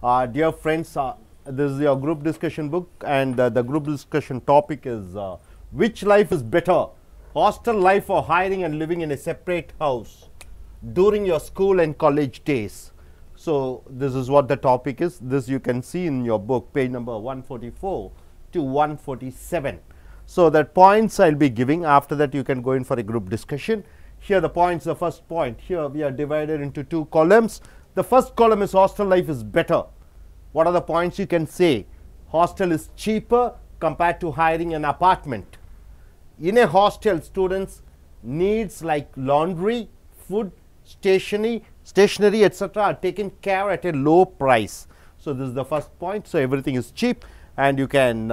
Dear friends, this is your group discussion book, and the group discussion topic is which life is better, hostel life or hiring and living in a separate house during your school and college days. So this is what the topic is. This you can see in your book, page number 144 to 147. So that points I'll be giving. After that you can go in for a group discussion. Here the points, the first point, here we are divided into two columns. The first column is hostel life is better. What are the points you can say? Hostel is cheaper compared to hiring an apartment. In a hostel, students' needs like laundry, food, stationery, etc. are taken care at a low price. So this is the first point. So everything is cheap, and you can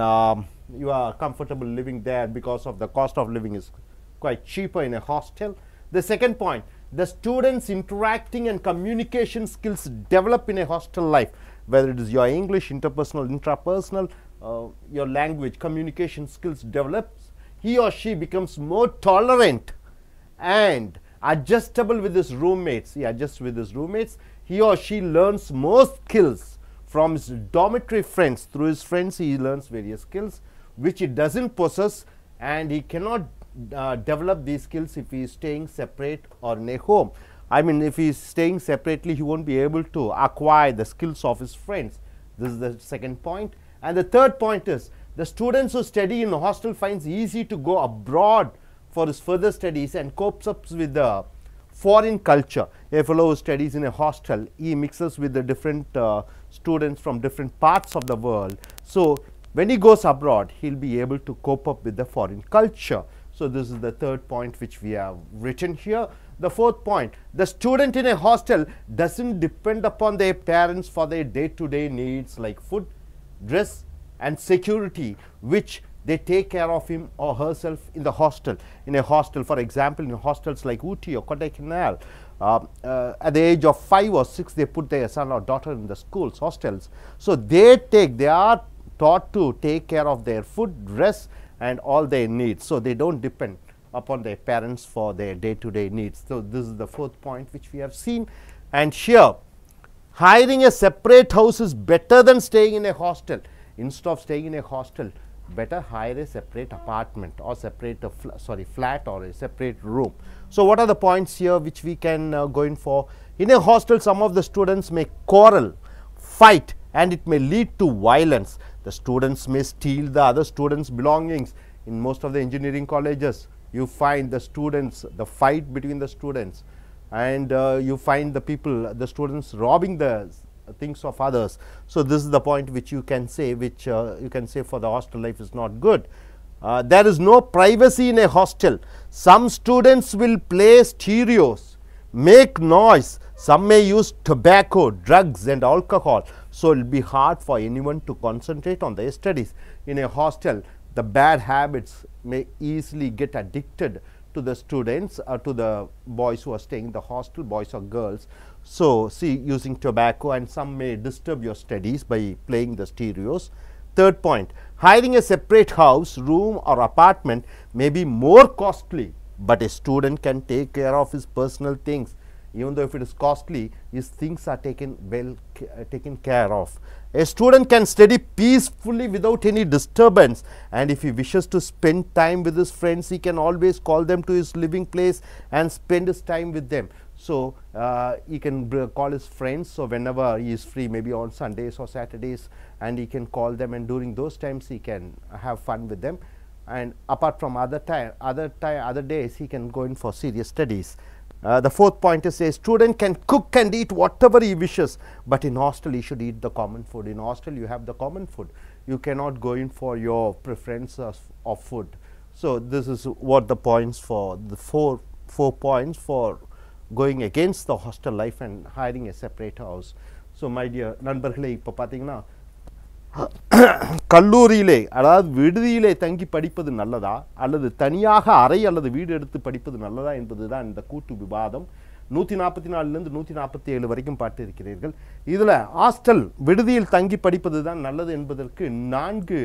you are comfortable living there because of the cost of living is quite cheaper in a hostel. The second point, the students' interacting and communication skills develop in a hostel life, whether it is your English, interpersonal, intrapersonal, your language, communication skills develops. He or she becomes more tolerant and adjustable with his roommates. He adjusts with his roommates. He or she learns more skills from his dormitory friends. Through his friends, he learns various skills which he doesn't possess, and he cannot develop these skills if he is staying separate or in a home. I mean, if he is staying separately, he won't be able to acquire the skills of his friends. This is the second point. And the third point is, the students who study in a hostel finds easy to go abroad for his further studies and copes up with the foreign culture. A fellow who studies in a hostel, he mixes with the different students from different parts of the world. So when he goes abroad, he'll be able to cope up with the foreign culture. So this is the third point which we have written here. The fourth point, the student in a hostel doesn't depend upon their parents for their day-to-day needs like food, dress and security, which they take care of him or herself in the hostel. In a hostel, for example, in hostels like Ooty or Kodaikanal, at the age of 5 or 6, they put their son or daughter in the schools, hostels. So they are taught to take care of their food, dress and all their needs. So they don't depend upon their parents for their day-to-day needs. So this is the fourth point which we have seen. And here, hiring a separate house is better than staying in a hostel. Instead of staying in a hostel, better hire a separate apartment or separate flat or a separate room. So what are the points here which we can go in for? In a hostel, some of the students may quarrel, fight, and it may lead to violence. The students may steal the other students' belongings. In most of the engineering colleges, you find the fight between the students, and you find the students robbing the things of others. So this is the point which you can say, for the hostel life is not good. There is no privacy in a hostel. Some students will play stereos, make noise. Some may use tobacco, drugs and alcohol. So it will be hard for anyone to concentrate on their studies. In a hostel, the bad habits may easily get addicted to the students or to the boys who are staying in the hostel, boys or girls. So see, using tobacco, and some may disturb your studies by playing the stereos. Third point, hiring a separate house, room or apartment may be more costly, but a student can take care of his personal things. Even though if it is costly, his things are taken care of. A student can study peacefully without any disturbance, and if he wishes to spend time with his friends, he can always call them to his living place and spend his time with them. So he can call his friends, so whenever he is free, maybe on Sundays or Saturdays, and he can call them, and during those times he can have fun with them. And apart from other days, he can go in for serious studies. The fourth point is, a student can cook and eat whatever he wishes, but in hostel he should eat the common food. In hostel you have the common food. You cannot go in for your preferences of food. So this is what the points for the four points for going against the hostel life and hiring a separate house. So my dear நண்பர்களே, இப்போ பார்த்தீங்கன்னா கல்லூரியிலே அதாவது விடுதியிலே தங்கி படிப்பது நல்லதா அல்லது தனியாக அறை அல்லது வீடு எடுத்து படிப்பது நல்லதா என்பதுதான் இந்த கூட்டு விவாதம். 144 லிருந்து 147 வரைக்கும் பார்த்திருக்கிறீர்கள். இதில் ஹாஸ்டல் விடுதியில் தங்கி படிப்பது தான் நல்லது என்பதற்கு 4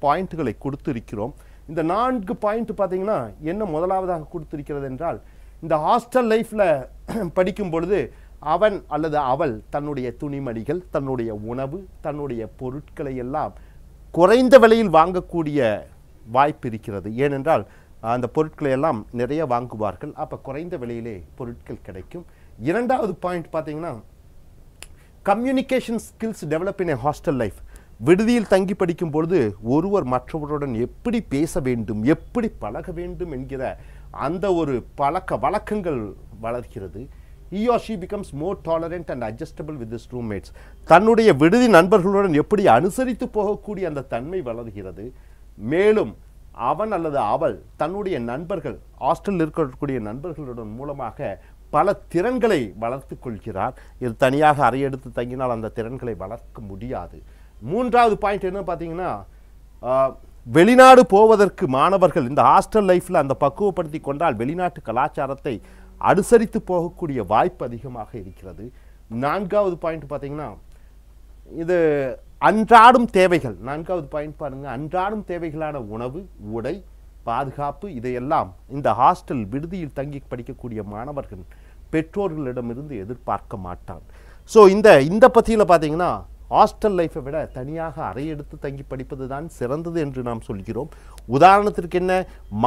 பாயிண்ட்களை கொடுத்திருக்கிறோம். இந்த 4 பாயிண்ட் பார்த்தீங்கன்னா என்ன முதலாவதாக கொடுத்திருக்கிறது என்றால், இந்த ஹாஸ்டல் லைஃப்பில் படிக்கும் பொழுது அவன் அல்லது அவள் தன்னுடைய துணிமணிகள், தன்னுடைய உணவு, தன்னுடைய பொருட்களை எல்லாம் குறைந்த விலையில் வாங்கக்கூடிய வாய்ப்பு இருக்கிறது. ஏனென்றால் அந்த பொருட்களை எல்லாம் நிறைய வாங்குவார்கள். அப்போ குறைந்த விலையிலே பொருட்கள் கிடைக்கும். இரண்டாவது பாயிண்ட் பார்த்தீங்கன்னா, கம்யூனிகேஷன் ஸ்கில்ஸ் டெவலப் இன் ஏ ஹாஸ்டல் லைஃப். விடுதியில் தங்கி படிக்கும் பொழுது ஒருவர் மற்றவருடன் எப்படி பேச வேண்டும், எப்படி பழக வேண்டும் என்கிற அந்த ஒரு பழக்க வழக்கங்கள் வளர்கிறது. he or she becomes more tolerant and adjustable with his roommates. தன்னுடைய விடுதி நண்பர்களுடன் எப்படி அனுசரித்து போகக்கூடிய அந்த தன்மை வளர்கிறது. மேலும் அவன் அல்லது அவள் தன்னுடைய நண்பர்கள், ஹாஸ்டலில் இருக்கக்கூடிய நண்பர்களுடன் மூலமாக பல திறன்களை வளர்த்து கொள்கிறார். இது தனியாக அறையெடுத்து தங்கினால் அந்த திறன்களை வளர்க்க முடியாது. மூன்றாவது பாயிண்ட் என்ன பார்த்தீங்கன்னா, வெளிநாடு போவதற்கு மாணவர்கள் இந்த ஹாஸ்டல் லைஃப்பில் அந்த பக்குவப்படுத்தி கொண்டால் வெளிநாட்டு கலாச்சாரத்தை அனுசரித்து போகக்கூடிய வாய்ப்பு அதிகமாக இருக்கிறது. நான்காவது பாயிண்ட் பார்த்தீங்கன்னா, இது அன்றாடும் தேவைகள். நான்காவது பாயிண்ட் பாருங்க, அன்றாடும் தேவைகளான உணவு, உடை, பாதுகாப்பு இதையெல்லாம் இந்த ஹாஸ்டல் விடுதியில் தங்கி படிக்கக்கூடிய மாணவர்கள் பெற்றோர்களிடமிருந்து எதிர்பார்க்க மாட்டான். ஸோ இந்த பற்றியில் பார்த்தீங்கன்னா, ஹாஸ்டல் லைஃப்பை விட தனியாக அறையெடுத்து தங்கி படிப்பது தான் சிறந்தது என்று நாம் சொல்கிறோம். உதாரணத்திற்கு என்ன,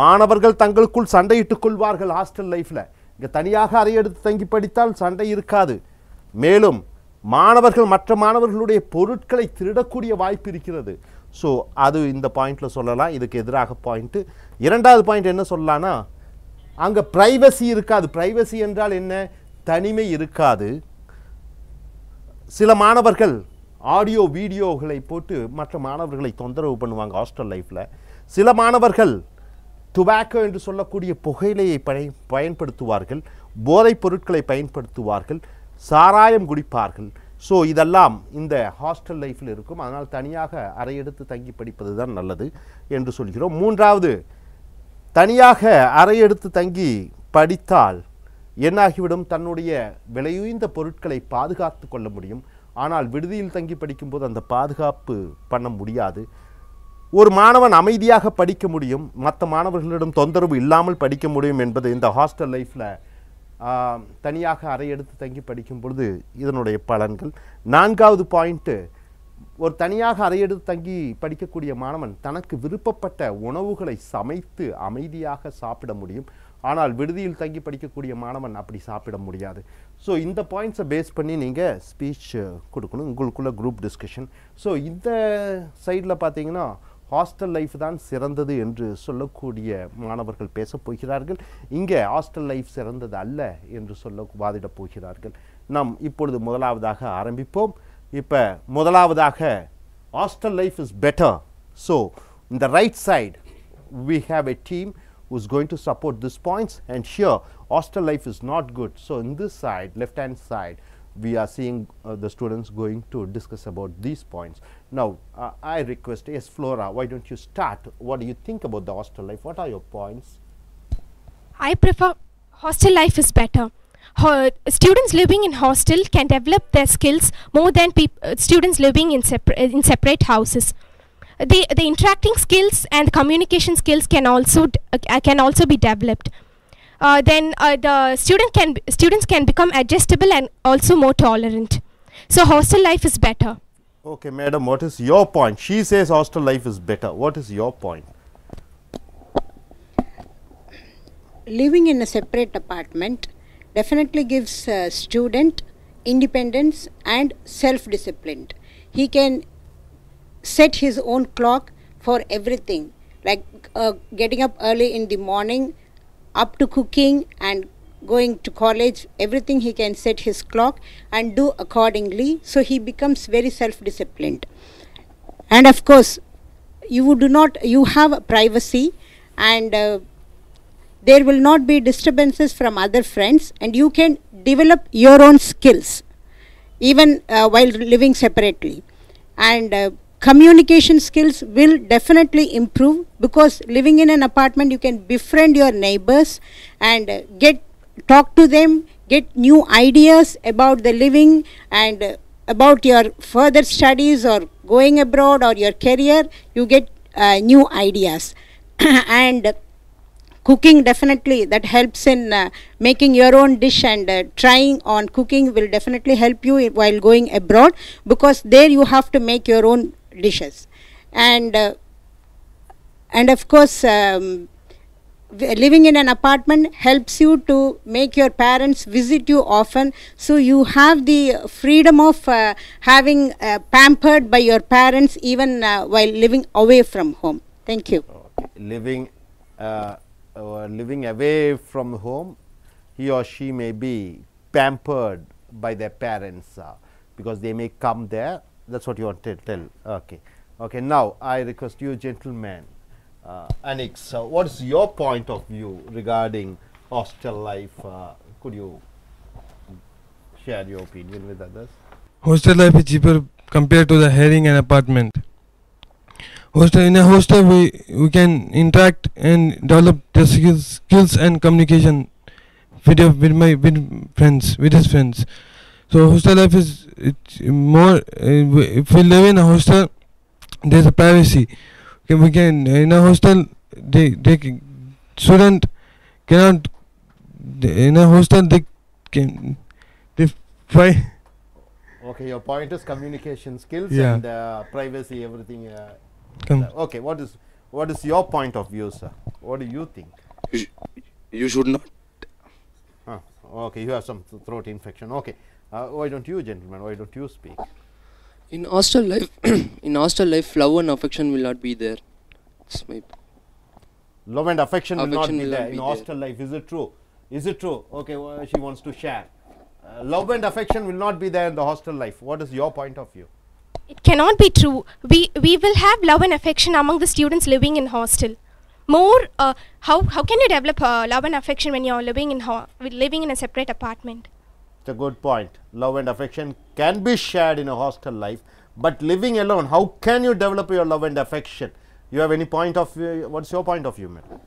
மாணவர்கள் தங்களுக்குள் சண்டையிட்டுக் கொள்வார்கள் ஹாஸ்டல் லைஃப்பில். இங்கே தனியாக அறையெடுத்து தங்கி படித்தால் சண்டை இருக்காது. மேலும் மாணவர்கள் மற்ற மாணவர்களுடைய பொருட்களை திருடக்கூடிய வாய்ப்பு இருக்கிறது. ஸோ அது இந்த பாயிண்டில் சொல்லலாம். இதுக்கு எதிராக பாயிண்ட்டு. இரண்டாவது பாயிண்ட் என்ன சொல்லலாம்னா, அங்கே ப்ரைவசி இருக்காது. ப்ரைவசி என்றால் என்ன, தனிமை இருக்காது. சில மாணவர்கள் ஆடியோ வீடியோகளை போட்டு மற்ற மாணவர்களை தொந்தரவு பண்ணுவாங்க ஹாஸ்டல் லைஃப்பில். சில மாணவர்கள் டுபாக்கோ என்று சொல்லக்கூடிய புகையிலையை பயன்படுத்துவார்கள், போதைப் பொருட்களை பயன்படுத்துவார்கள், சாராயம் குடிப்பார்கள். ஸோ இதெல்லாம் இந்த ஹாஸ்டல் லைஃப்பில் இருக்கும். அதனால் தனியாக அறையெடுத்து தங்கி படிப்பது தான் நல்லது என்று சொல்கிறோம். மூன்றாவது, தனியாக அறையெடுத்து தங்கி படித்தால் என்னாகிவிடும், தன்னுடைய விலையுயர்ந்த பொருட்களை பாதுகாத்து கொள்ள முடியும். ஆனால் விடுதியில் தங்கி படிக்கும்போது அந்த பாதுகாப்பு பண்ண முடியாது. ஒரு மாணவன் அமைதியாக படிக்க முடியும், மற்ற மாணவர்களிடம் தொந்தரவு இல்லாமல் படிக்க முடியும் என்பது இந்த ஹாஸ்டல் லைஃப்பில் தனியாக அறையெடுத்து தங்கி படிக்கும் பொழுது இதனுடைய பலன்கள். நான்காவது பாயிண்ட்டு, ஒரு தனியாக அறையெடுத்து தங்கி படிக்கக்கூடிய மாணவன் தனக்கு விருப்பப்பட்ட உணவுகளை சமைத்து அமைதியாக சாப்பிட முடியும். ஆனால் விடுதியில் தங்கி படிக்கக்கூடிய மாணவன் அப்படி சாப்பிட முடியாது. ஸோ இந்த பாயிண்ட்ஸை பேஸ் பண்ணி நீங்கள் ஸ்பீச் கொடுக்கணும், உங்களுக்குள்ள குரூப் டிஸ்கஷன். ஸோ இந்த சைடில் பார்த்தீங்கன்னா ஹாஸ்டல் லைஃப் தான் சிறந்தது என்று சொல்லக்கூடிய மாணவர்கள் பேசப் போகிறார்கள். இங்கே ஹாஸ்டல் லைஃப் சிறந்தது அல்ல என்று வாதிடப் போகிறார்கள். நாம் இப்பொழுது முதலாவதாக ஆரம்பிப்போம். இப்போ முதலாவதாக hostel life is better. So in the right side we have a team who is going to support these points, and here hostel life is not good. So in this side, left hand side, we are seeing the students going to discuss about these points. Now I request, yes Flora, why don't you start? What do you think about the hostel life? What are your points? I prefer hostel life is better. Students living in hostel can develop their skills more than students living in separate houses. The interacting skills and communication skills can also be developed. Then the students can become adjustable and also more tolerant. So hostel life is better. Okay, madam, what is your point? She says hostel life is better. What is your point? Living in a separate apartment definitely gives a student independence and self-discipline. He can set his own clock for everything, like getting up early in the morning, up to cooking and going to college. Everything he can set his clock and do accordingly, so he becomes very self-disciplined. And of course you have privacy, and there will not be disturbances from other friends, and you can develop your own skills even while living separately. And communication skills will definitely improve, because living in an apartment you can befriend your neighbors and talk to them, get new ideas about the living and about your further studies or going abroad or your career. You get new ideas. And cooking definitely that helps in making your own dish, and trying on cooking will definitely help you while going abroad, because there you have to make your own dishes. And of course, living in an apartment helps you to make your parents visit you often, so you have the freedom of having pampered by your parents even while living away from home. Thank you. Okay. Living away from home, he or she may be pampered by their parents because they may come there. That's what you want to tell. Okay. Okay. Now I request you, gentlemen, Anix, what is your point of view regarding hostel life? Could you share your opinion with others? Hostel life is cheaper compared to the hiring an apartment. In a hostel we can interact and develop the skills and communication with his friends. So hostel life is more. If we live in a hostel, there's a privacy. We can in a hostel student cannot in a hostel they find. Okay, your point is communication skills Yeah. and privacy, everything. Okay, what is your point of view, sir? What do you think? You should not. Okay, you have some throat infection. Okay, why don't you, gentlemen? Why don't you speak? In hostel life, love and affection will not be there. It's my Love and affection will not Affection be will there not in be hostel life. Is it true? Is it true? Okay, well, she wants to share. Love and affection will not be there in the hostel life. What is your point of view? It cannot be true. We will have love and affection among the students living in hostel. More, how can you develop love and affection when you are living in a separate apartment? It's a good point. Love and affection can be shared in a hostel life, but living alone, how can you develop your love and affection? You have any point of view? What's your point of view, madam?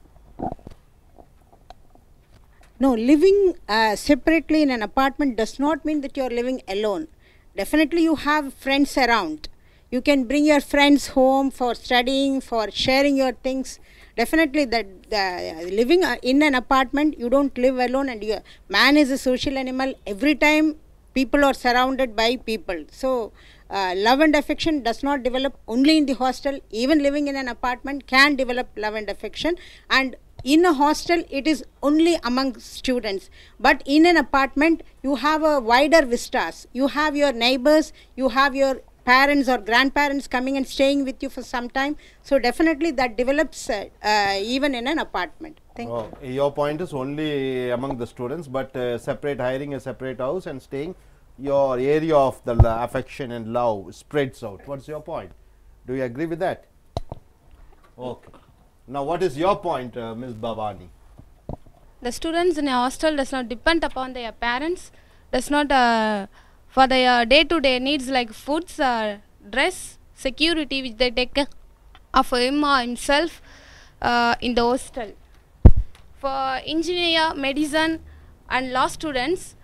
No, living separately in an apartment does not mean that you are living alone. Definitely you have friends around. You can bring your friends home for studying, for sharing your things. Definitely that living in an apartment, you don't live alone, and man is a social animal. Every time people are surrounded by people. So love and affection does not develop only in the hostel. Even living in an apartment can develop love and affection, and in a hostel it is only among students, but in an apartment you have a wider vistas. You have your neighbors, you have your parents or grandparents coming and staying with you for some time. So definitely that develops even in an apartment. Thank you. Your point is only among the students, but separate, hiring a separate house and staying, your area of the affection and love spreads out. What's your point? Do you agree with that? Okay. Now what is your point, Ms. Bhavani? The students in a hostel does not depend upon their parents, does not for their day-to-day needs like foods, dress, security, which they take care of him or himself in the hostel. For engineer, medicine and law students,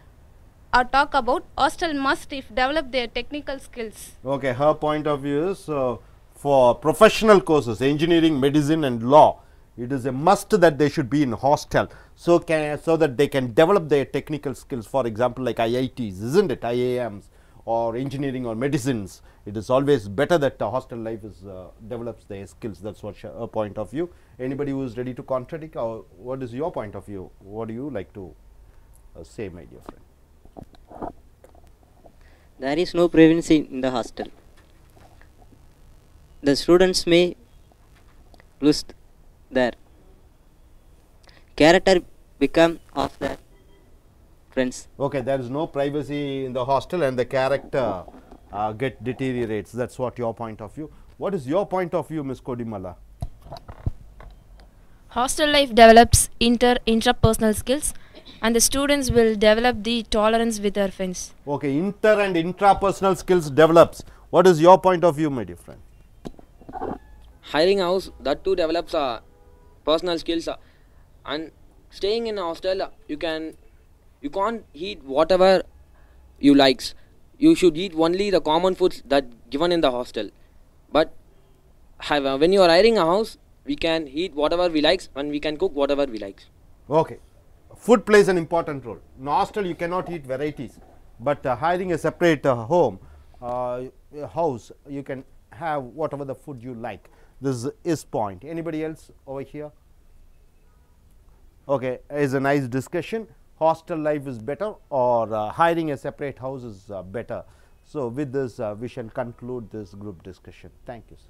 talk about hostel must if develop their technical skills. Okay, her point of view is for professional courses, engineering, medicine and law, it is a must that they should be in hostel, so that they can develop their technical skills. For example, like IITs, isn't it, IIMs or engineering or medicines, it is always better that the hostel life is develops their skills. That's what her point of view. Anybody who is ready to contradict, or what is your point of view? What do you like to say, my dear friend? There is no privacy in the hostel. The students may lose their character, become of their friends. Okay, there is no privacy in the hostel and the character deteriorates. That's what your point of view. What is your point of view, Ms. Kodimala? Hostel life develops intrapersonal skills, and the students will develop the tolerance with their friends. Okay, inter and intrapersonal skills develops. What is your point of view, my dear friend? Hiring house, that too develops personal skills, and staying in a hostel, you can't eat whatever you likes. You should eat only the common foods that given in the hostel. But when you are hiring a house, we can eat whatever we likes and we can cook whatever we likes. Okay. Food plays an important role. In hostel, you cannot eat varieties, but hiring a separate house, you can have whatever the food you like. This is point. Anybody else over here? Okay, is a nice discussion. Hostel life is better or hiring a separate house is better. So, with this we shall conclude this group discussion. Thank you, sir.